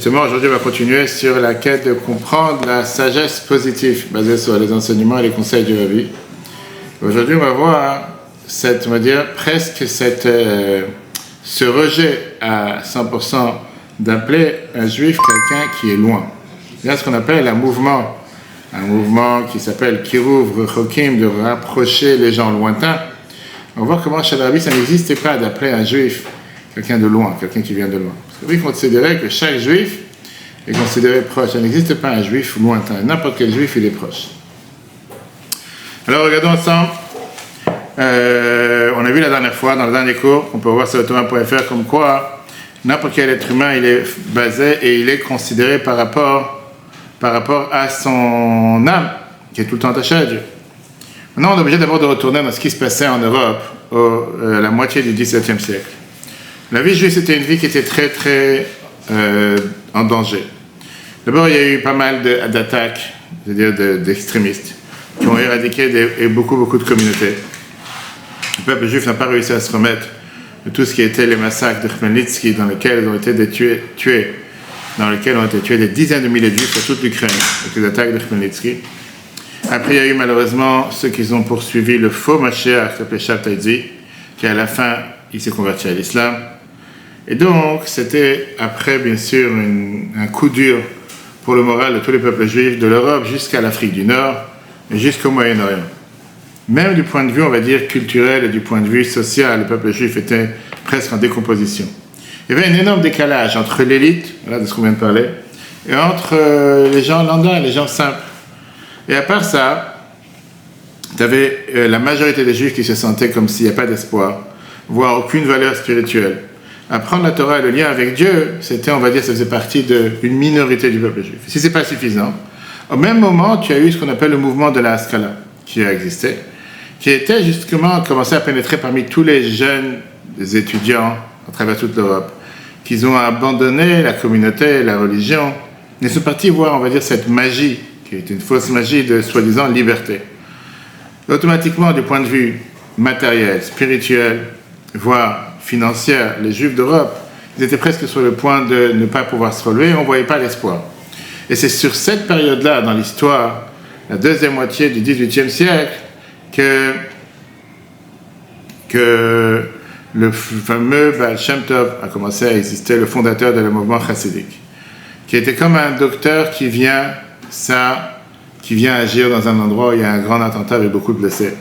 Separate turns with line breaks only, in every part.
Justement, aujourd'hui, on va continuer sur la quête de comprendre la sagesse positive basée sur les enseignements et les conseils du Rabbi. Aujourd'hui, on va voir ce rejet à 100% d'appeler un juif quelqu'un qui est loin. Il y a ce qu'on appelle un mouvement qui s'appelle Kiruv Rechokim, de rapprocher les gens lointains. On va voir comment chez le Rabbi, ça n'existait pas d'appeler un juif quelqu'un de loin, quelqu'un qui vient de loin. Parce que lui considérait que chaque juif est considéré proche. Il n'existe pas un juif lointain. N'importe quel juif, il est proche. Alors, regardons ensemble. On a vu la dernière fois, dans le dernier cours, on peut voir sur automa.fr comme quoi n'importe quel être humain, il est basé et il est considéré par rapport à son âme, qui est tout le temps attachée à Dieu. Maintenant, on est obligé d'abord de retourner dans ce qui se passait en Europe à la moitié du XVIIe siècle. La vie juive, c'était une vie qui était très, très en danger. D'abord, il y a eu pas mal d'attaques, c'est-à-dire d'extrémistes, qui ont éradiqué beaucoup de communautés. Le peuple juif n'a pas réussi à se remettre de tout ce qui était les massacres de Khmelnytsky, dans lesquels ils ont été dans lesquels ont été tués des dizaines de milliers de juifs sur toute l'Ukraine, avec les attaques de Khmelnytsky. Après, il y a eu malheureusement ceux qui ont poursuivi le faux Mashiach, qui s'appelait Shabtai, qui à la fin, il s'est converti à l'islam. Et donc, c'était après, bien sûr, un coup dur pour le moral de tous les peuples juifs de l'Europe jusqu'à l'Afrique du Nord et jusqu'au Moyen-Orient. Même du point de vue, on va dire, culturel et du point de vue social, le peuple juif était presque en décomposition. Il y avait un énorme décalage entre l'élite, voilà de ce qu'on vient de parler, et entre les gens lambda, les gens simples. Et à part ça, tu avais la majorité des juifs qui se sentaient comme s'il n'y a pas d'espoir, voire aucune valeur spirituelle. Apprendre la Torah et le lien avec Dieu, c'était, on va dire, ça faisait partie d'une minorité du peuple juif. Si ce n'est pas suffisant, au même moment, tu as eu ce qu'on appelle le mouvement de la Haskalah, qui a existé, qui était justement commencé à pénétrer parmi tous les jeunes étudiants à travers toute l'Europe, qu'ils ont abandonné la communauté, la religion, ils sont partis voir, on va dire, cette magie, qui est une fausse magie de soi-disant liberté. Automatiquement, du point de vue matériel, spirituel, voire financier, les Juifs d'Europe, ils étaient presque sur le point de ne pas pouvoir se relever, on ne voyait pas l'espoir. Et c'est sur cette période-là, dans l'histoire, la deuxième moitié du XVIIIe siècle, que le fameux Baal Shem Tov a commencé à exister, le fondateur de le mouvement chassidique, qui était comme un docteur qui vient agir dans un endroit où il y a un grand attentat avec beaucoup de blessés.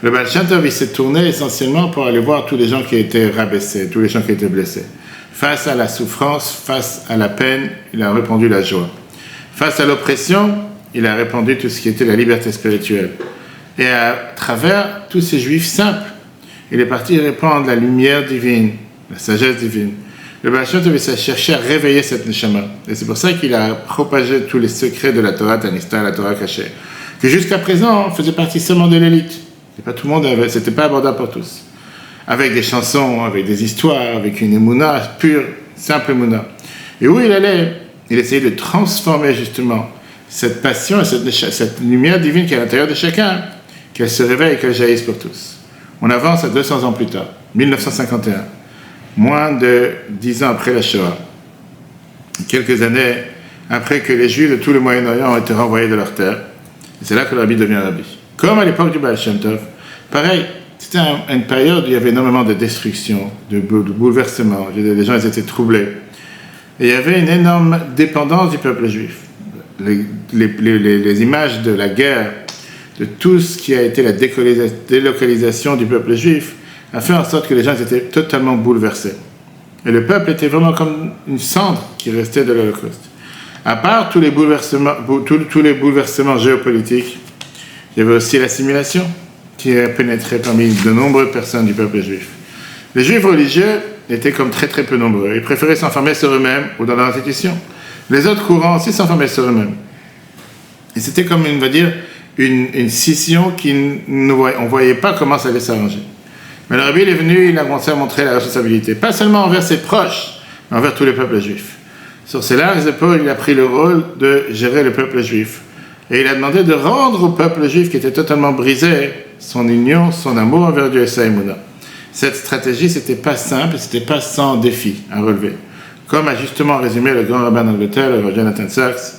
Le Baal Shem Tov, il s'est tourné essentiellement pour aller voir tous les gens qui étaient rabaissés, tous les gens qui étaient blessés. Face à la souffrance, face à la peine, il a répandu la joie. Face à l'oppression, il a répandu tout ce qui était la liberté spirituelle. Et à travers tous ces juifs simples, il est parti répandre la lumière divine, la sagesse divine. Le Baal Shem Tov s'est cherché à réveiller cette neshama. Et c'est pour ça qu'il a propagé tous les secrets de la Torah Tanista, la Torah cachée, qui jusqu'à présent faisait partie seulement de l'élite. Et pas tout le monde avait, c'était pas abordable pour tous. Avec des chansons, avec des histoires, avec une émouna pure, simple émouna. Et où il allait, il essayait de transformer justement cette passion et cette lumière divine qui est à l'intérieur de chacun, qu'elle se réveille et qu'elle jaillisse pour tous. On avance à 200 ans plus tard, 1951, moins de 10 ans après la Shoah, quelques années après que les Juifs de tout le Moyen-Orient ont été renvoyés de leur terre. Et c'est là que le Rabbi devient Rabbi. Comme à l'époque du Baal Shem Tov, pareil, c'était une période où il y avait énormément de destruction, de bouleversement, les gens ils étaient troublés. Et il y avait une énorme dépendance du peuple juif. Les images de la guerre, de tout ce qui a été la délocalisation du peuple juif, a fait en sorte que les gens étaient totalement bouleversés. Et le peuple était vraiment comme une cendre qui restait de l'Holocauste. À part tous les bouleversements géopolitiques, il y avait aussi l'assimilation qui a pénétré parmi de nombreuses personnes du peuple juif. Les juifs religieux étaient comme très très peu nombreux. Ils préféraient s'enfermer sur eux-mêmes ou dans leur institution. Les autres courants aussi s'enfermaient sur eux-mêmes. Et c'était comme, on va dire, une scission on ne voyait pas comment ça allait s'arranger. Mais le Rabbi est venu, il a commencé à montrer la responsabilité, pas seulement envers ses proches, mais envers tous les peuples juifs. Sur ses larges épaules, il a pris le rôle de gérer le peuple juif. Et il a demandé de rendre au peuple juif qui était totalement brisé son union, son amour envers Dieu et sa émouna. Cette stratégie, c'était pas simple, c'était pas sans défi à relever. Comme a justement résumé le grand rabbin d'Angleterre, le Rav Jonathan Sachs,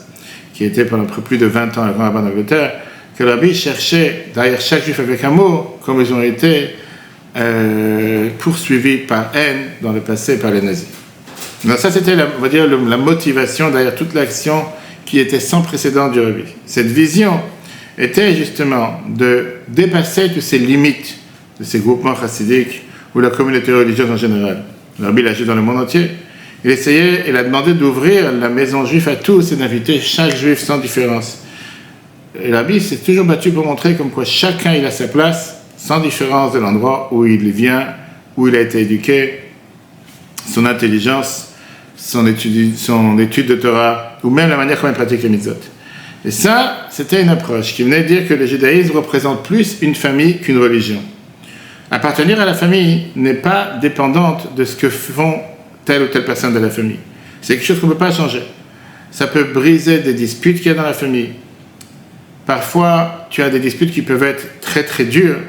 qui était pendant plus de 20 ans le grand rabbin d'Angleterre, que le rabbi cherchait derrière chaque juif avec amour, comme ils ont été poursuivis par haine dans le passé par les nazis. Donc ça, c'était, on va dire, la motivation derrière toute l'action qui était sans précédent du rabbi. Cette vision était justement de dépasser toutes ces limites de ces groupements chassidiques ou la communauté religieuse en général. Le rabbi l'a dit dans le monde entier. Il a demandé d'ouvrir la maison juive à tous et d'inviter chaque juif sans différence. Et le rabbi s'est toujours battu pour montrer comme quoi chacun il a sa place, sans différence de l'endroit où il vient, où il a été éduqué, son intelligence, son étude de Torah, ou même la manière comment il pratique les mitzvot. Et ça, c'était une approche qui venait dire que le judaïsme représente plus une famille qu'une religion. Appartenir à la famille n'est pas dépendante de ce que font telle ou telle personne de la famille. C'est quelque chose qu'on ne peut pas changer. Ça peut briser des disputes qu'il y a dans la famille. Parfois, tu as des disputes qui peuvent être très très dures,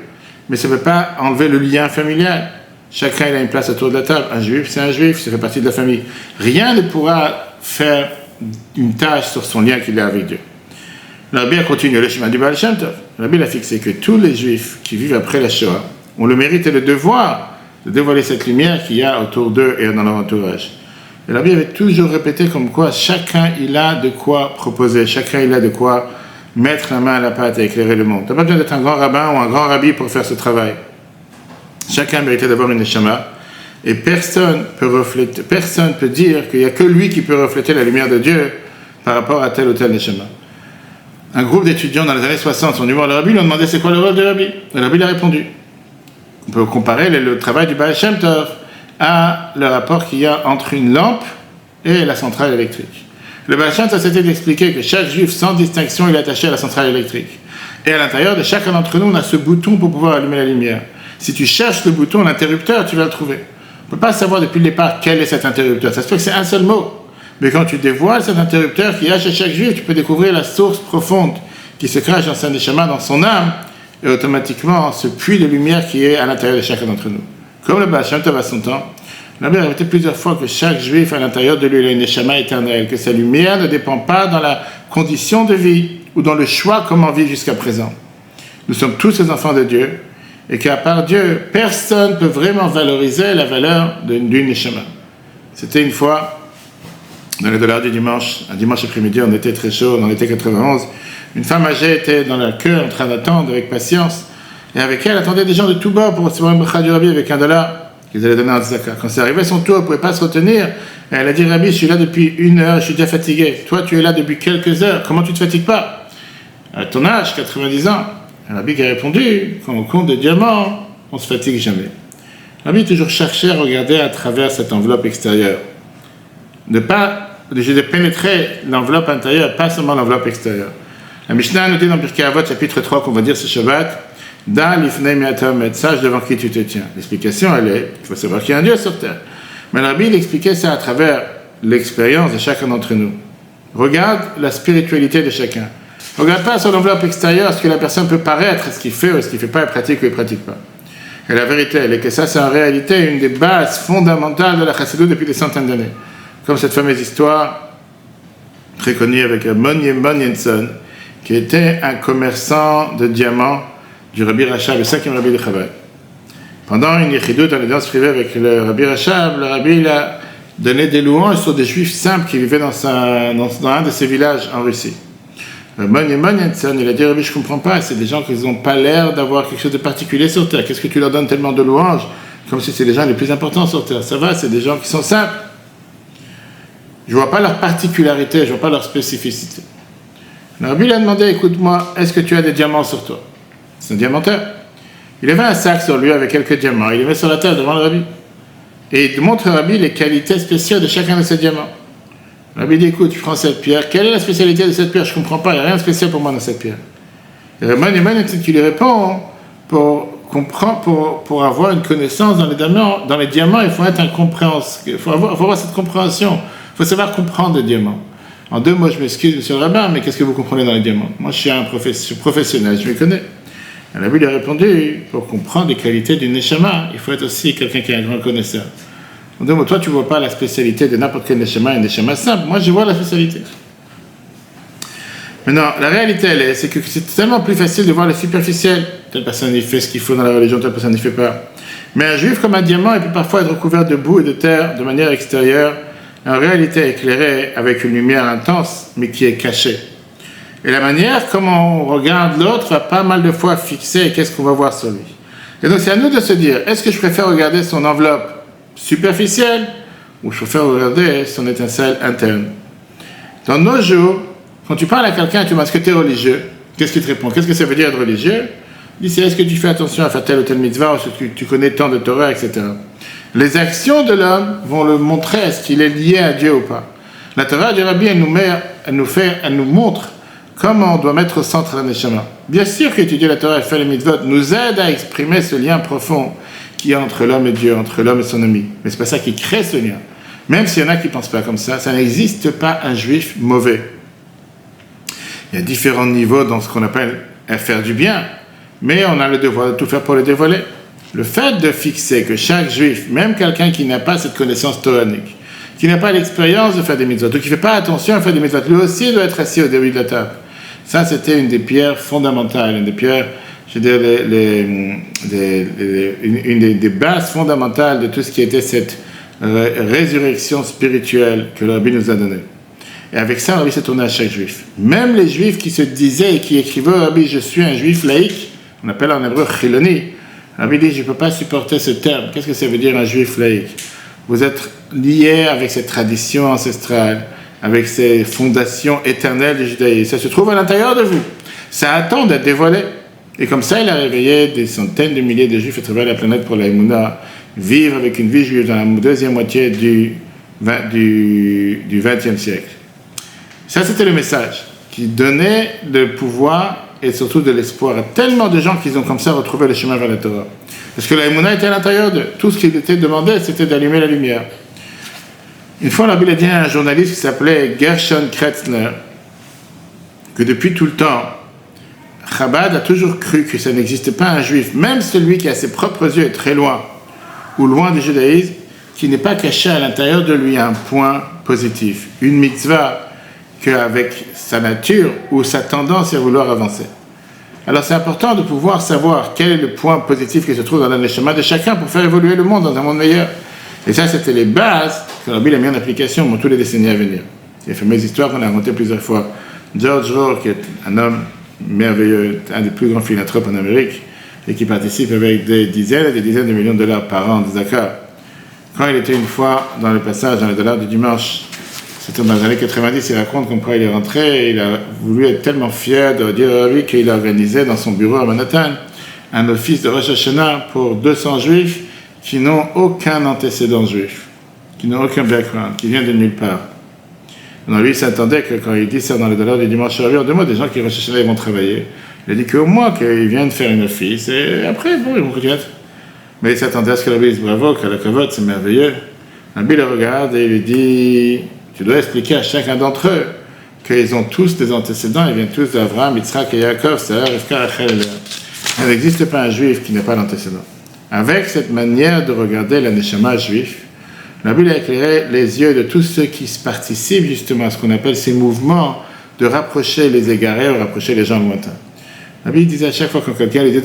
mais ça ne peut pas enlever le lien familial. Chacun il a une place autour de la table. Un juif, c'est un juif, ça fait partie de la famille. Rien ne pourra faire une tâche sur son lien qu'il a avec Dieu. Le rabbi a continué le chemin du Baal Shem Tov. Le rabbi a fixé que tous les juifs qui vivent après la Shoah ont le mérite et le devoir de dévoiler cette lumière qu'il y a autour d'eux et dans leur entourage. Et le rabbi avait toujours répété comme quoi chacun il a de quoi proposer, chacun il a de quoi mettre la main à la pâte et éclairer le monde. Tu n'as pas besoin d'être un grand rabbin ou un grand rabbi pour faire ce travail. Chacun méritait d'avoir une neshama et personne peut dire qu'il n'y a que lui qui peut refléter la lumière de Dieu par rapport à tel ou tel neshama. Un groupe d'étudiants dans les années 60 sont venus voir le rabbi, lui ont demandé c'est quoi le rôle du rabbi. Le rabbi a répondu. On peut comparer le travail du Baal Shem Tov à le rapport qu'il y a entre une lampe et la centrale électrique. Le Baal Shem Tov s'était d'expliquer que chaque juif, sans distinction, il est attaché à la centrale électrique. Et à l'intérieur de chacun d'entre nous, on a ce bouton pour pouvoir allumer la lumière. Si tu cherches le bouton, l'interrupteur, tu vas le trouver. On ne peut pas savoir depuis le départ quel est cet interrupteur. Ça se fait que c'est un seul mot. Mais quand tu dévoiles cet interrupteur qu'il y a chez chaque juif, tu peux découvrir la source profonde qui se cache dans sa neshama, dans son âme, et automatiquement ce puits de lumière qui est à l'intérieur de chacun d'entre nous. Comme le Baal Shem Tov à son temps, la Bible a répété plusieurs fois que chaque juif à l'intérieur de lui il a une neshama éternelle, que sa lumière ne dépend pas dans la condition de vie ou dans le choix comment vivre jusqu'à présent. Nous sommes tous les enfants de Dieu et qu'à part Dieu, personne ne peut vraiment valoriser la valeur d'une neshama. C'était une fois, dans les dollars du dimanche, un dimanche après-midi, on était très chaud, on était 91, une femme âgée était dans la queue en train d'attendre avec patience, et avec elle attendaient des gens de tout bas pour recevoir une bracha du rabbi avec $1 qu'ils allaient donner à Tzaka. Quand c'est arrivé son tour, elle ne pouvait pas se retenir, et elle a dit, Rabbi, je suis là depuis 1 heure, je suis déjà fatigué. Toi, tu es là depuis quelques heures, comment tu ne te fatigues pas? À ton âge, 90 ans. Le rabbi qui a répondu, quand on compte des diamants, on ne se fatigue jamais. Le rabbi toujours cherchait à regarder à travers cette enveloppe extérieure. De pénétrer l'enveloppe intérieure, pas seulement l'enveloppe extérieure. La Mishnah nous dit dans Pirkei Avot, chapitre 3, qu'on va dire ce Shabbat, Da lifnei mi'atam et sage devant qui tu te tiens. L'explication, elle est, il faut savoir qu'il y a un Dieu sur terre. Mais le rabbi, il expliquait ça à travers l'expérience de chacun d'entre nous. Regarde la spiritualité de chacun. Regarde pas sur l'enveloppe extérieure ce que la personne peut paraître, ce qu'il fait ou ce qu'il ne fait pas, il pratique ou il ne pratique pas. Et la vérité, elle est que ça, c'est en réalité une des bases fondamentales de la chassidut depuis des centaines d'années. Comme cette fameuse histoire très connue avec Monier Yenson, qui était un commerçant de diamants du Rabbi Rachab, le 5e Rabbi de Chabad. Pendant une yichidut dans les danses privées avec le Rabbi Rachab, le Rabbi il a donné des louanges sur des juifs simples qui vivaient dans un de ses villages en Russie. Monier Yenson, il a dit, Rabbi, je ne comprends pas, c'est des gens qui n'ont pas l'air d'avoir quelque chose de particulier sur terre. Qu'est-ce que tu leur donnes tellement de louanges, comme si c'est les gens les plus importants sur terre? Ça va, c'est des gens qui sont simples. Je ne vois pas leur particularité, je ne vois pas leur spécificité. Le rabbi lui a demandé, écoute-moi, est-ce que tu as des diamants sur toi? C'est un diamanteur. Il avait un sac sur lui avec quelques diamants, il les met sur la terre devant le rabbi. Et il montre au rabbi les qualités spéciales de chacun de ces diamants. Le rabbi dit, écoute, je prends cette pierre, quelle est la spécialité de cette pierre? Je ne comprends pas, il n'y a rien de spécial pour moi dans cette pierre. Et le rabbi qui lui répond, pour avoir une connaissance dans les diamants, il faut être un compréhenseur, il faut avoir cette compréhension. Il faut savoir comprendre les diamants. En 2 mots, je m'excuse, monsieur le rabbin, mais qu'est-ce que vous comprenez dans les diamants? Moi, je suis professionnel, je les connais. Et lui a répondu, pour comprendre les qualités d'une neshama, il faut être aussi quelqu'un qui est un grand connaisseur. On dit, bon, toi, tu ne vois pas la spécialité de n'importe quel neshama, une neshama simple. Moi, je vois la spécialité. Maintenant, la réalité, c'est que c'est tellement plus facile de voir le superficiel. Telle personne, il fait ce qu'il faut dans la religion, telle personne, il ne fait pas. Mais un juif, comme un diamant, il peut parfois être recouvert de boue et de terre de manière extérieure, en réalité éclairé avec une lumière intense, mais qui est cachée. Et la manière comment on regarde l'autre va pas mal de fois fixer qu'est-ce qu'on va voir sur lui. Et donc, c'est à nous de se dire, est-ce que je préfère regarder son enveloppe superficielle ou je préfère regarder son étincelle interne? Dans nos jours, quand tu parles à quelqu'un et tu demandes est-ce que tu es religieux, qu'est-ce qu'il te répond? Qu'est-ce que ça veut dire être religieux? Il dit, est-ce que tu fais attention à faire tel ou tel mitzvah, ou est-ce que tu connais tant de Torah, etc. Les actions de l'homme vont le montrer, est-ce qu'il est lié à Dieu ou pas. La Torah du Rabbi, elle nous montre comment on doit mettre au centre la neshama. Bien sûr qu'étudier la Torah et faire les mitzvot nous aide à exprimer ce lien profond qu'il y a entre l'homme et Dieu, entre l'homme et son ami. Mais c'est pas ça qui crée ce lien. Même s'il y en a qui ne pensent pas comme ça n'existe pas un juif mauvais. Il y a différents niveaux dans ce qu'on appelle faire du bien, mais on a le devoir de tout faire pour le dévoiler. Le fait de fixer que chaque juif, même quelqu'un qui n'a pas cette connaissance toranique, qui n'a pas l'expérience de faire des mitzvot, ou qui ne fait pas attention à faire des mitzvot, lui aussi doit être assis au début de la table. Ça, c'était une des pierres fondamentales, une des pierres, je veux dire, une des bases fondamentales de tout ce qui était cette résurrection spirituelle que le Rabbi nous a donnée. Et avec ça, le Rabbi s'est tourné à chaque juif. Même les juifs qui se disaient et qui écrivaient au Rabbi, je suis un juif laïque, on appelle en hébreu chiloni. Le Rabbi dit, je ne peux pas supporter ce terme. Qu'est-ce que ça veut dire un juif laïque? Vous êtes lié avec cette tradition ancestrale, avec ces fondations éternelles du judaïsme. Ça se trouve à l'intérieur de vous. Ça attend d'être dévoilé. Et comme ça, il a réveillé des centaines de milliers de juifs à travers la planète pour la Emouna, vivre avec une vie juive dans la deuxième moitié du XXe siècle. Ça, c'était le message qui donnait le pouvoir et surtout de l'espoir à tellement de gens qu'ils ont comme ça retrouvé le chemin vers la Torah. Parce que la Emouna était à l'intérieur de tout ce qu'il était demandé, c'était d'allumer la lumière. Une fois, la Bible a dit à un journaliste qui s'appelait Gershon Kretzner que depuis tout le temps, Chabad a toujours cru que ça n'existait pas un juif, même celui qui a ses propres yeux est très loin, ou loin du judaïsme, qui n'est pas caché à l'intérieur de lui un point positif, une mitzvah, qu'avec sa nature ou sa tendance à vouloir avancer. Alors c'est important de pouvoir savoir quel est le point positif qui se trouve dans le neshama de chacun pour faire évoluer le monde dans un monde meilleur. Et ça, c'était les bases que la Bible a mis en application pour tous les décennies à venir. Il y a une fameuse histoire qu'on a racontée plusieurs fois. George Rohr, qui est un homme merveilleux, un des plus grands philanthropes en Amérique, et qui participe avec des dizaines et des dizaines de millions de dollars par an de Zakar. Quand il était une fois dans le passage, dans les dollars du dimanche, c'était dans les années 90, il raconte comment il est rentré, et il a voulu être tellement fier de dire à lui qu'il a organisé dans son bureau à Manhattan un office de Rosh Hashanah pour 200 juifs qui n'ont aucun antécédent juif, qui n'ont aucun background, qui viennent de nulle part. Donc lui, il s'attendait que quand il dit ça dans les dollars du dimanche, il y a des gens qui Rosh Hashanah vont travailler. Il a dit qu'au moins qu'ils viennent faire une office, et après, bon, ils vont continuer. Mais il s'attendait à ce que la Bible dise bravo, que la kavod, c'est merveilleux. La Bible le regarde et il lui dit, tu dois expliquer à chacun d'entre eux qu'ils ont tous des antécédents, ils viennent tous d'Abraham, Yitzhak et Yaakov, Sarah, Rivka, Rachel et Léa. Il n'existe pas un juif qui n'a pas d'antécédent. Avec cette manière de regarder la neshama juif, la Bible a éclairé les yeux de tous ceux qui participent justement à ce qu'on appelle ces mouvements de rapprocher les égarés ou rapprocher les gens lointains. La Bible disait à chaque fois quand quelqu'un lui dit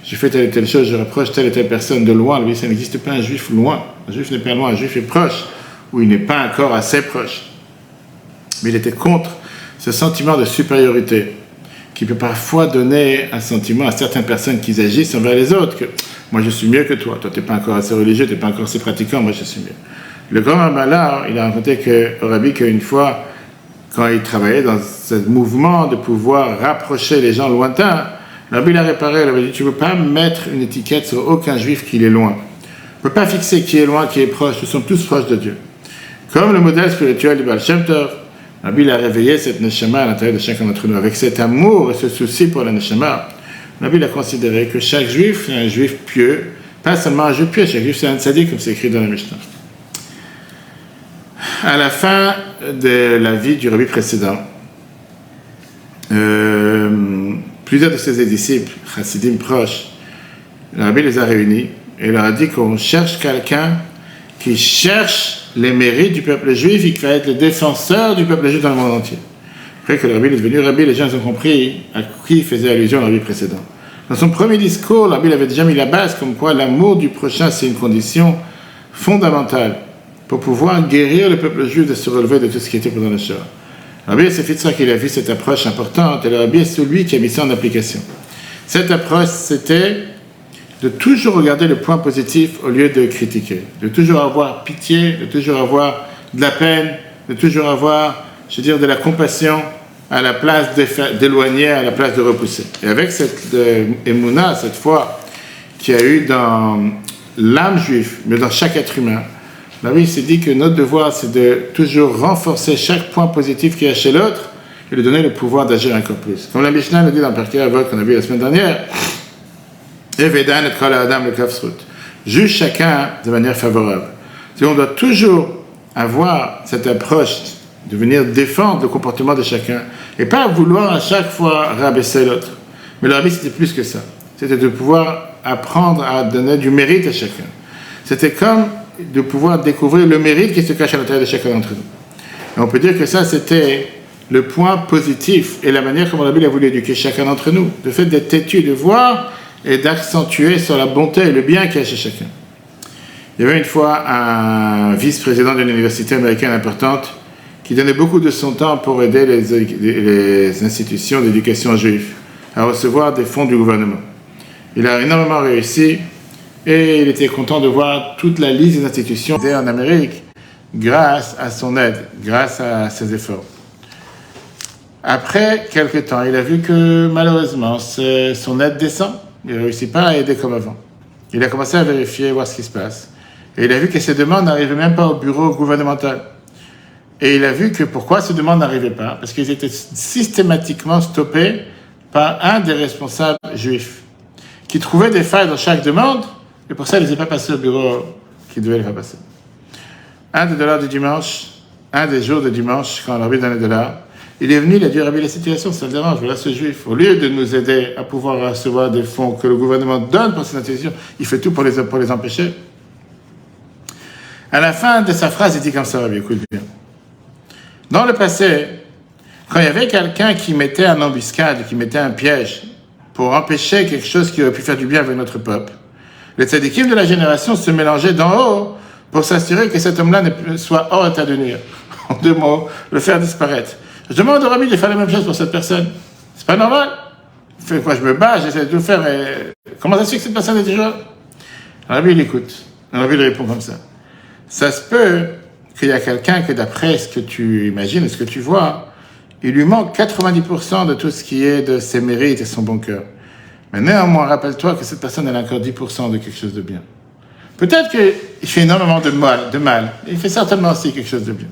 je fais telle et telle chose, je rapproche telle et telle personne de loin, lui, ça n'existe pas un juif loin. Un juif n'est pas loin, un juif est proche, ou il n'est pas encore assez proche. Mais il était contre ce sentiment de supériorité qui peut parfois donner un sentiment à certaines personnes qui agissent envers les autres, que moi je suis mieux que toi, toi tu n'es pas encore assez religieux, tu n'es pas encore assez pratiquant, moi je suis mieux. Le grand Ramallah, il a raconté au Rabbi qu'une fois, quand il travaillait dans ce mouvement de pouvoir rapprocher les gens lointains, le Rabbi l'a réparé, il avait dit, tu ne peux pas mettre une étiquette sur aucun juif qui est loin. On ne peut pas fixer qui est loin, qui est proche, nous sommes tous proches de Dieu. Comme le modèle spirituel du Baal Shem Tov, le Rabbi a réveillé cette neshama à l'intérieur de chacun d'entre nous. Avec cet amour et ce souci pour la neshama, le Rabbi a considéré que chaque juif est un juif pieux, pas seulement un juif pieux, chaque juif c'est un tzaddik, comme c'est écrit dans la Mishnah. À la fin de la vie du Rabbi précédent, plusieurs de ses disciples, chassidim proches, le Rabbi les a réunis et leur a dit qu'on cherche quelqu'un qui cherche les mérites du peuple juif et qui va être le défenseur du peuple juif dans le monde entier. Après que le rabbi est devenu rabbi, les gens ont compris à qui faisait allusion le rabbi précédent. Dans son premier discours, le rabbi avait déjà mis la base comme quoi l'amour du prochain, c'est une condition fondamentale pour pouvoir guérir le peuple juif de se relever de tout ce qui était pendant le Shoah. Le rabbi Fitzrak, il a vu cette approche importante et le rabbi est celui qui a mis ça en application. Cette approche, c'était de toujours regarder le point positif au lieu de critiquer, de toujours avoir pitié, de toujours avoir de la peine, de toujours avoir, de la compassion à la place d'éloigner, à la place de repousser. Et avec cette émouna, cette foi qu'il y a eu dans l'âme juive, mais dans chaque être humain, là oui, il s'est dit que notre devoir, c'est de toujours renforcer chaque point positif qu'il y a chez l'autre et lui donner le pouvoir d'agir encore plus. Comme la Mishnah nous dit dans le Pirkei Avot qu'on a vu la semaine dernière, juge chacun de manière favorable. On doit toujours avoir cette approche de venir défendre le comportement de chacun et pas vouloir à chaque fois rabaisser l'autre. Mais le rabbi, c'était plus que ça. C'était de pouvoir apprendre à donner du mérite à chacun. C'était comme de pouvoir découvrir le mérite qui se cache à l'intérieur de chacun d'entre nous. Et on peut dire que ça, c'était le point positif et la manière comme le rabbi a voulu éduquer chacun d'entre nous. Le fait d'être têtu, de voir et d'accentuer sur la bonté et le bien qu'il y a chez chacun. Il y avait une fois un vice-président d'une université américaine importante qui donnait beaucoup de son temps pour aider les institutions d'éducation juive à recevoir des fonds du gouvernement. Il a énormément réussi et il était content de voir toute la liste des institutions en Amérique grâce à son aide, grâce à ses efforts. Après quelques temps, il a vu que malheureusement son aide descend. Il ne réussit pas à aider comme avant. Il a commencé à vérifier, voir ce qui se passe. Et il a vu que ces demandes n'arrivaient même pas au bureau gouvernemental. Et il a vu que pourquoi ces demandes n'arrivaient pas? Parce qu'ils étaient systématiquement stoppés par un des responsables juifs, qui trouvait des failles dans chaque demande, et pour ça, ils ne les a pas passés au bureau qui devait les faire passer. Un des dollars du dimanche, un des jours de dimanche, quand le rabbi donnait des dollars, il est venu, il a dit, Rabbi, la situation, ça me dérange, voilà ce juif. Au lieu de nous aider à pouvoir recevoir des fonds que le gouvernement donne pour ces institutions, il fait tout pour les empêcher. À la fin de sa phrase, il dit comme ça, Rabbi, écoute bien. Dans le passé, quand il y avait quelqu'un qui mettait une embuscade, qui mettait un piège pour empêcher quelque chose qui aurait pu faire du bien avec notre peuple, les tzadikim de la génération se mélangeaient d'en haut pour s'assurer que cet homme-là ne soit hors état de nuire. En deux mots, le faire disparaître. Je demande au rabbi de faire la même chose pour cette personne. C'est pas normal. Fait quoi, je me bats, j'essaie de tout faire, et comment ça se fait que cette personne est déjà... Le rabbi, il écoute. Le rabbi, il répond comme ça. Ça se peut qu'il y a quelqu'un que d'après ce que tu imagines, ce que tu vois, il lui manque 90% de tout ce qui est de ses mérites et son bon cœur. Mais néanmoins, rappelle-toi que cette personne, elle a encore 10% de quelque chose de bien. Peut-être qu'il fait énormément de mal. Il fait certainement aussi quelque chose de bien.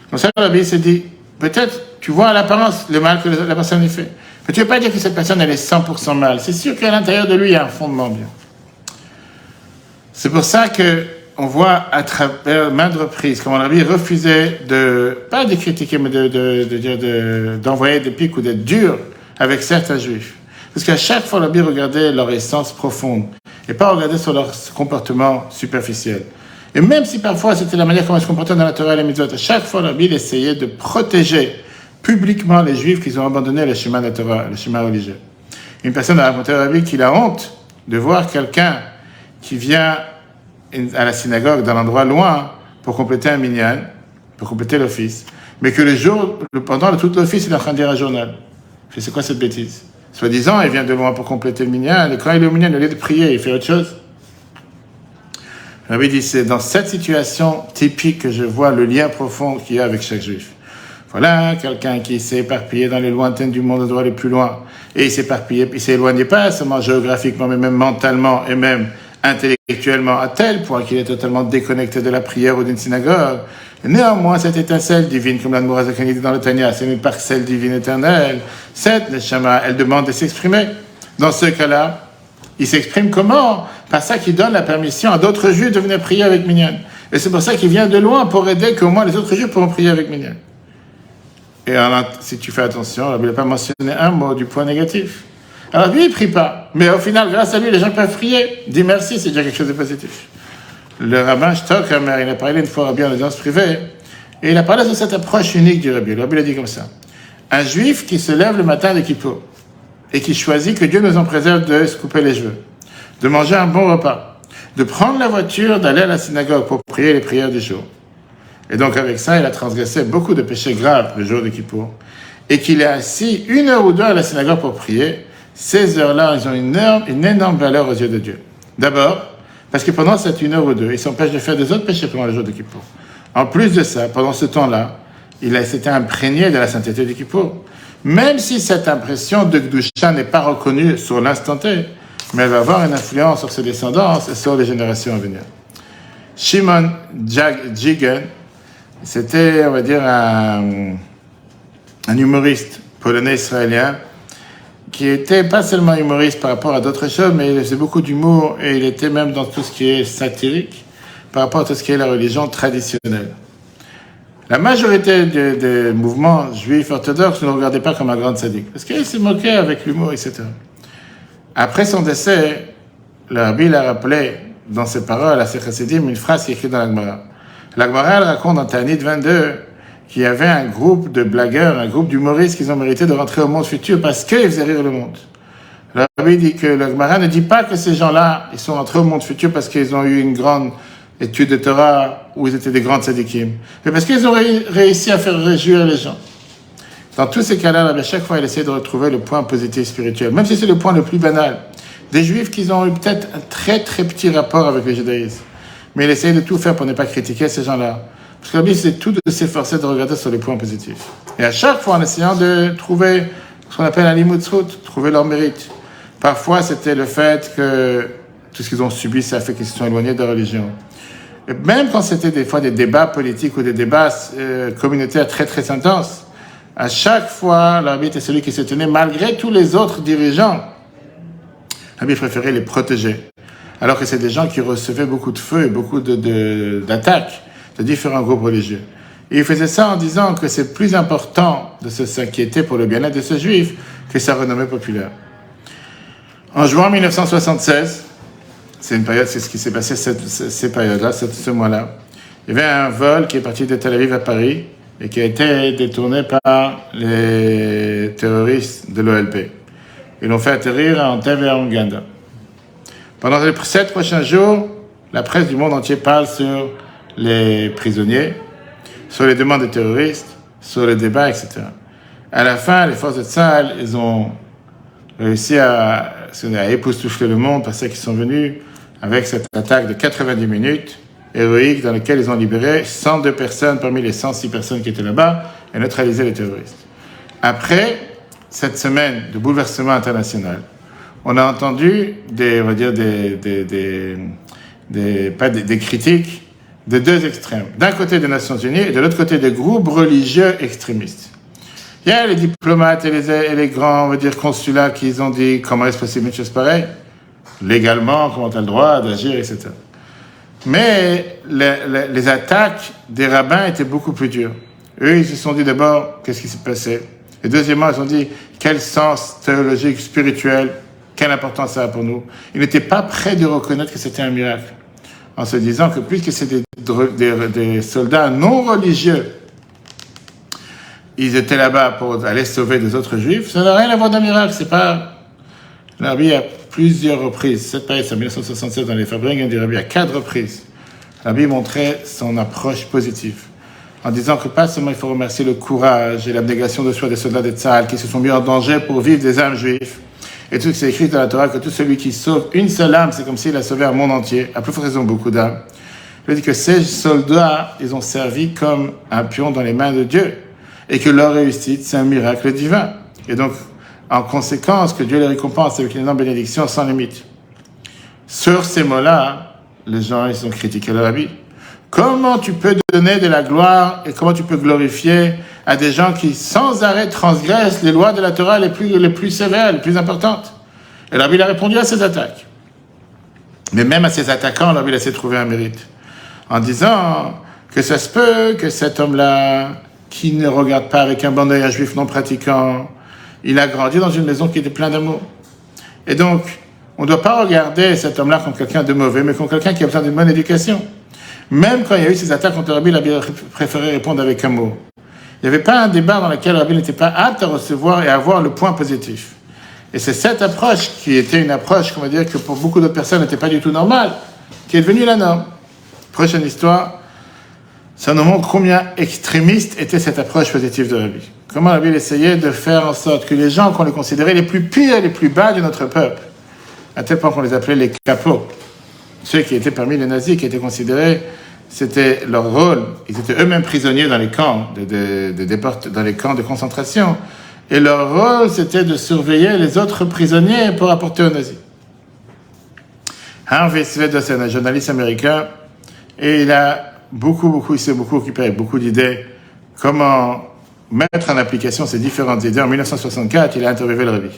Comme ça, le rabbi s'est dit, peut-être, tu vois à l'apparence le mal que la personne y fait. Mais tu ne veux pas dire que cette personne, elle est 100% mal. C'est sûr qu'à l'intérieur de lui, il y a un fondement bien. C'est pour ça qu'on voit à travers maintes reprises comment le rabbi refusait pas de critiquer, mais d'envoyer des pics ou d'être dur avec certains juifs. Parce qu'à chaque fois, le rabbi regardait leur essence profonde et pas regarder sur leur comportement superficiel. Et même si parfois c'était la manière comment ils se comportaient dans la Torah et les mitzvot, à chaque fois, le rabbi essayait de protéger publiquement les juifs qui ont abandonné le chemin de la Torah, le chemin religieux. Une personne a raconté au rabbi qu'il a honte de voir quelqu'un qui vient à la synagogue dans l'endroit loin pour compléter un minyan, pour compléter l'office, mais que pendant tout l'office, il est en train de lire un journal. C'est quoi cette bêtise? Soi-disant, il vient de loin pour compléter le minyan, et quand il est au minyan, au lieu de prier, il fait autre chose. Le rabbi dit, c'est dans cette situation typique que je vois le lien profond qu'il y a avec chaque juif. Voilà, quelqu'un qui s'est éparpillé dans les lointaines du monde, au droit le plus loin, et il s'est éparpillé, il s'est éloigné pas seulement géographiquement, mais même mentalement et même intellectuellement, à tel point qu'il est totalement déconnecté de la prière ou d'une synagogue. Et néanmoins, cette étincelle divine, comme l'Admour HaZaken dit dans le Tanya, c'est une parcelle divine éternelle. Cette neshama, elle demande de s'exprimer. Dans ce cas-là, il s'exprime comment? Par ça qu'il donne la permission à d'autres juifs de venir prier avec Minyan. Et c'est pour ça qu'il vient de loin pour aider qu'au moins les autres juifs pourront prier avec Minyan. Et alors, si tu fais attention, il n'a pas mentionné un mot du point négatif. Alors lui, il ne prie pas. Mais au final, grâce à lui, les gens peuvent prier. Dis merci, c'est déjà quelque chose de positif. le rabbin Stockhammer, il a parlé une fois en audience privée, et il a parlé de cette approche unique du rabbi. Le rabbi l'a dit comme ça. Un juif qui se lève le matin de Kippour, et qui choisit que Dieu nous en préserve de se couper les cheveux, de manger un bon repas, de prendre la voiture, d'aller à la synagogue pour prier les prières du jour. Et donc avec ça, il a transgressé beaucoup de péchés graves le jour de Kippour, et qu'il est assis 1 heure ou 2 à la synagogue pour prier. Ces heures-là, ils ont une énorme valeur aux yeux de Dieu. D'abord, parce que pendant cette 1 heure ou 2, il s'empêche de faire des autres péchés pendant le jour de Kippour. En plus de ça, pendant ce temps-là, il s'était imprégné de la sainteté de Kippour. Même si cette impression de Gdusha n'est pas reconnue sur l'instant T, mais elle va avoir une influence sur ses descendants et sur les générations à venir. Shimon Djigen, c'était, on va dire, un humoriste polonais-israélien qui était pas seulement humoriste par rapport à d'autres choses, mais il faisait beaucoup d'humour et il était même dans tout ce qui est satirique par rapport à tout ce qui est la religion traditionnelle. La majorité des mouvements juifs orthodoxes ne le regardaient pas comme un grand tzaddik, parce qu'il se moquait avec l'humour, etc. Après son décès, le rabbi l'a rappelé dans ses paroles à ses chassidim une phrase qui est écrite dans la Gemara. La Gemara, elle raconte dans Ta'anit 22 qu'il y avait un groupe de blagueurs, un groupe d'humoristes qui ont mérité de rentrer au monde futur parce qu'ils faisaient rire le monde. Le rabbi dit que la Gemara ne dit pas que ces gens-là, ils sont rentrés au monde futur parce qu'ils ont eu une grande étude de Torah où ils étaient des grands tzadikim, mais parce qu'ils ont réussi à faire réjouir les gens. Dans tous ces cas-là, à chaque fois, il essaie de retrouver le point positif spirituel, même si c'est le point le plus banal. Des juifs qui ont eu peut-être un très très petit rapport avec le judaïsme, mais il essaie de tout faire pour ne pas critiquer ces gens-là. Parce que la Bible, c'est tout de s'efforcer de regarder sur les points positifs. Et à chaque fois, en essayant de trouver ce qu'on appelle un limud zchut, trouver leur mérite. Parfois, c'était le fait que tout ce qu'ils ont subi, ça a fait qu'ils se sont éloignés de la religion. Et même quand c'était des fois des débats politiques ou des débats communautaires très très intenses, à chaque fois, l'arbitre est celui qui se tenait malgré tous les autres dirigeants. L'arbitre préférait les protéger. Alors que c'est des gens qui recevaient beaucoup de feu et beaucoup d'attaques de différents groupes religieux. Et il faisait ça en disant que c'est plus important de s'inquiéter pour le bien-être de ce juif que sa renommée populaire. En juin 1976, c'est une période, c'est ce qui s'est passé ces périodes-là, ce mois-là. Il y avait un vol qui est parti de Tel Aviv à Paris et qui a été détourné par les terroristes de l'OLP. Ils l'ont fait atterrir à Entebbe et à Ouganda. Pendant les 7 prochains jours, la presse du monde entier parle sur les prisonniers, sur les demandes des terroristes, sur les débats, etc. À la fin, les forces de Tsahal, ils ont réussi à époustoufler le monde parce qu'ils sont venus avec cette attaque de 90 minutes héroïque dans laquelle ils ont libéré 102 personnes parmi les 106 personnes qui étaient là-bas et neutralisé les terroristes. Après cette semaine de bouleversement international, on a entendu des critiques de deux extrêmes. D'un côté des Nations Unies et de l'autre côté des groupes religieux extrémistes. Il y a les diplomates et les grands, consulats qui ont dit comment est-ce possible une chose pareille? Légalement, comment tu as le droit d'agir, etc. Mais les attaques des rabbins étaient beaucoup plus dures. Eux, ils se sont dit d'abord, qu'est-ce qui s'est passé? Et deuxièmement, ils ont dit, quel sens théologique, spirituel, quelle importance ça a pour nous? Ils n'étaient pas prêts de reconnaître que c'était un miracle. En se disant que puisque c'est des soldats non religieux, ils étaient là-bas pour aller sauver des autres juifs, ça n'a rien à voir d'un miracle. C'est pas... Le rabbi, à plusieurs reprises, cette période, c'est en 1967 dans les Fabringen du rabbi, à 4 reprises, le rabbi montrait son approche positive, en disant que pas seulement il faut remercier le courage et l'abnégation de soi des soldats de Tzahal qui se sont mis en danger pour vivre des âmes juives, et tout ce qui est écrit dans la Torah, que tout celui qui sauve une seule âme, c'est comme s'il a sauvé un monde entier, à plus forte raison beaucoup d'âmes. Il dit que ces soldats, ils ont servi comme un pion dans les mains de Dieu, et que leur réussite, c'est un miracle divin. Et donc, en conséquence, que Dieu les récompense avec une énorme bénédiction sans limite. Sur ces mots-là, les gens, ils ont critiqué le rabbi. Comment tu peux donner de la gloire et comment tu peux glorifier à des gens qui, sans arrêt, transgressent les lois de la Torah les plus sévères, les plus importantes? Et le rabbi a répondu à ces attaques. Mais même à ces attaquants, le rabbi a essayé de trouver un mérite. En disant que ça se peut que cet homme-là, qui ne regarde pas avec un bon œil un juif non pratiquant, il a grandi dans une maison qui était pleine d'amour. Et donc, on ne doit pas regarder cet homme-là comme quelqu'un de mauvais, mais comme quelqu'un qui a besoin d'une bonne éducation. Même quand il y a eu ces attaques contre Rabbi, Rabbi a préféré répondre avec amour. Il n'y avait pas un débat dans lequel Rabbi n'était pas apte à recevoir et à avoir le point positif. Et c'est cette approche qui était une approche, qu'on va dire, que pour beaucoup d'autres personnes n'était pas du tout normale, qui est devenue la norme. Prochaine histoire, ça nous montre combien extrémiste était cette approche positive de Rabbi. Comment Rabbi essayait de faire en sorte que les gens qu'on les considérait les plus pires, les plus bas de notre peuple, à tel point qu'on les appelait les capots, ceux qui étaient parmi les nazis, qui étaient considérés, c'était leur rôle, ils étaient eux-mêmes prisonniers dans les camps dans les camps de concentration, et leur rôle, c'était de surveiller les autres prisonniers pour apporter aux nazis. Harvey Svedosson, un journaliste américain, et il s'est beaucoup occupé avec beaucoup d'idées, comment mettre en application ces différentes idées. En 1964, il a interviewé le Rabbi.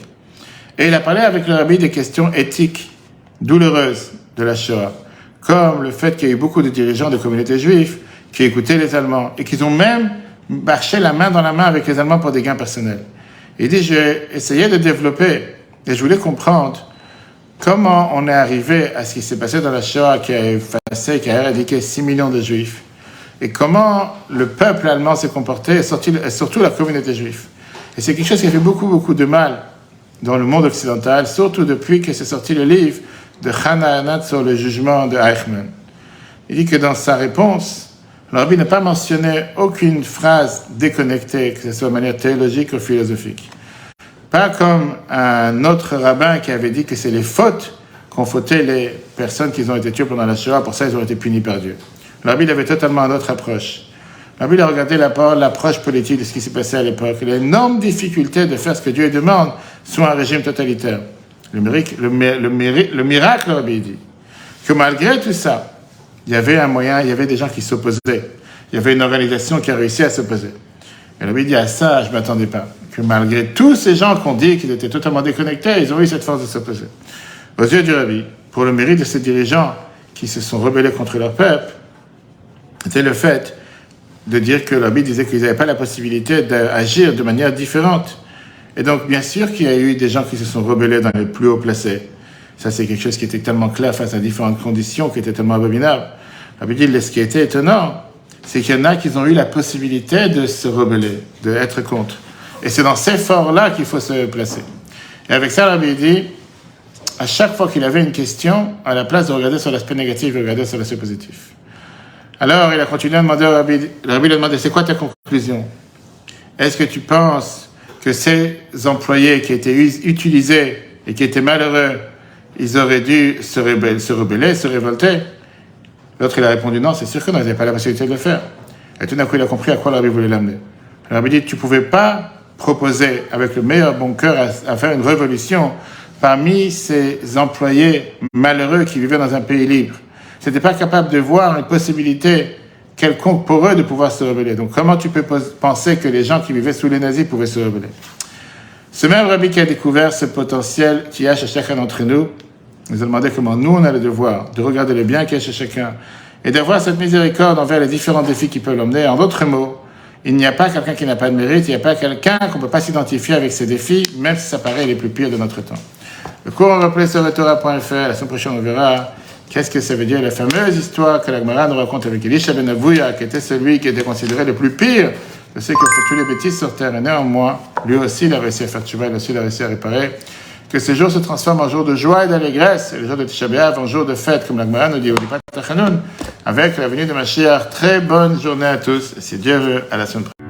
Et il a parlé avec le Rabbi des questions éthiques douloureuses de la Shoah, comme le fait qu'il y a eu beaucoup de dirigeants de communautés juives qui écoutaient les Allemands et qui ont même marché la main dans la main avec les Allemands pour des gains personnels. Il dit, j'ai essayé de développer et je voulais comprendre comment on est arrivé à ce qui s'est passé dans la Shoah qui a effacé, qui a éradiqué 6 millions de juifs et comment le peuple allemand s'est comporté et surtout la communauté juive. Et c'est quelque chose qui a fait beaucoup de mal dans le monde occidental, surtout depuis que s'est sorti le livre de Hannah Arendt sur le jugement de Eichmann. Il dit que dans sa réponse, le Rabbi n'a pas mentionné aucune phrase déconnectée, que ce soit de manière théologique ou philosophique. Pas comme un autre rabbin qui avait dit que c'est les fautes qu'ont fauté les personnes qui ont été tuées pendant la Shoah, pour ça ils ont été punis par Dieu. Le Rabbi avait totalement une autre approche. Le Rabbi a regardé l'approche politique de ce qui s'est passé à l'époque, l'énorme difficulté de faire ce que Dieu demande sous un régime totalitaire. Le miracle, le Rabbi dit, que malgré tout ça, il y avait un moyen, il y avait des gens qui s'opposaient. Il y avait une organisation qui a réussi à s'opposer. Et le Rabbi dit, à ça, je ne m'attendais pas. Que malgré tous ces gens qu'on dit qu'ils étaient totalement déconnectés, ils ont eu cette force de s'opposer. Aux yeux du Rabbi, pour le mérite de ces dirigeants qui se sont rebellés contre leur peuple, c'était le fait de dire que le Rabbi disait qu'ils n'avaient pas la possibilité d'agir de manière différente. Et donc, bien sûr qu'il y a eu des gens qui se sont rebellés dans les plus hauts placés. Ça, c'est quelque chose qui était tellement clair face à différentes conditions, qui était tellement abominable. Le Rabbi dit, ce qui était étonnant, c'est qu'il y en a qui ont eu la possibilité de se rebeller, d'être contre. Et c'est dans ces forts-là qu'il faut se placer. Et avec ça, le Rabbi dit, à chaque fois qu'il avait une question, à la place de regarder sur l'aspect négatif, il regardait sur l'aspect positif. Alors, il a continué à demander au Rabbi, le Rabbi lui a demandé, c'est quoi ta conclusion? Est-ce que tu penses que ces employés qui étaient utilisés et qui étaient malheureux, ils auraient dû se rebeller, se révolter? L'autre, il a répondu non, c'est sûr que non, ils n'avaient pas la possibilité de le faire. Et tout d'un coup, il a compris à quoi le Rabbi voulait l'amener. Le Rabbi dit, tu ne pouvais pas proposer avec le meilleur bon cœur à faire une révolution parmi ces employés malheureux qui vivaient dans un pays libre. Tu n'étais pas capable de voir une possibilité quelconque pour eux de pouvoir se rebeller. Donc comment tu peux penser que les gens qui vivaient sous les nazis pouvaient se rebeller? Ce même Rabbi qui a découvert ce potentiel qui est chez chacun d'entre nous, nous a demandé comment nous on a le devoir de regarder le bien qu'il y a chez chacun et d'avoir cette miséricorde envers les différents défis qui peuvent l'emmener. En d'autres mots, il n'y a pas quelqu'un qui n'a pas de mérite, il n'y a pas quelqu'un qu'on ne peut pas s'identifier avec ses défis, même si ça paraît les plus pires de notre temps. Le cours on replay sur Torah.fr, la semaine prochaine on verra qu'est-ce que ça veut dire la fameuse histoire que la Gemara nous raconte avec Elisha ben Avouya, qui était celui qui était considéré le plus pire de ceux qui ont fait tous les bêtises sur terre. Et néanmoins, lui aussi il a réussi à faire tchouva, lui aussi il a réussi à réparer. Que ce jour se transforme en jour de joie et d'allégresse, et le jour de Tisha B'Av en jour de fête, comme la Gemara nous dit au Lipat Tachanun, avec la venue de Mashiach. Très bonne journée à tous, et si Dieu veut, à la semaine prochaine.